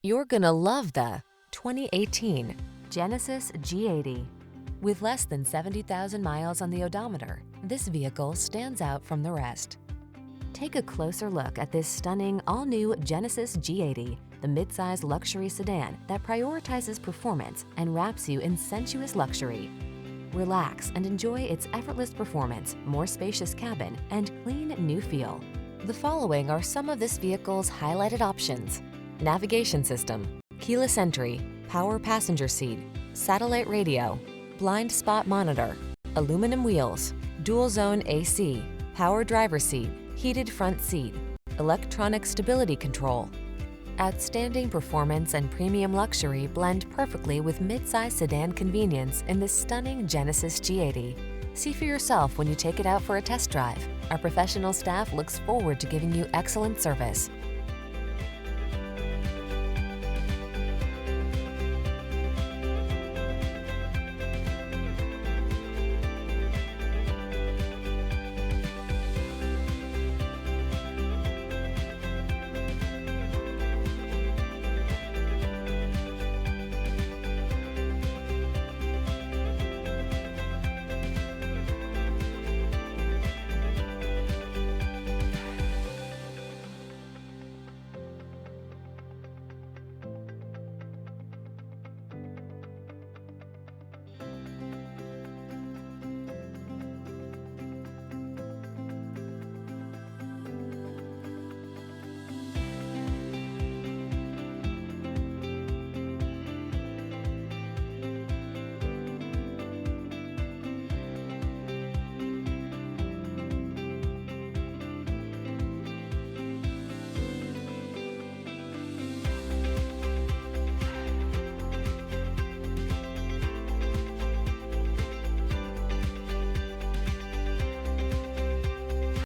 You're gonna love the 2018 Genesis G80. With less than 70,000 miles on the odometer, this vehicle stands out from the rest. Take a closer look at this stunning all-new Genesis G80, the midsize luxury sedan that prioritizes performance and wraps you in sensuous luxury. Relax and enjoy its effortless performance, more spacious cabin, and clean new feel. The following are some of this vehicle's highlighted options: navigation system, keyless entry, power passenger seat, satellite radio, blind spot monitor, aluminum wheels, dual zone AC, power driver seat, heated front seat, electronic stability control. Outstanding performance and premium luxury blend perfectly with midsize sedan convenience in this stunning Genesis G80. See for yourself when you take it out for a test drive. Our professional staff looks forward to giving you excellent service.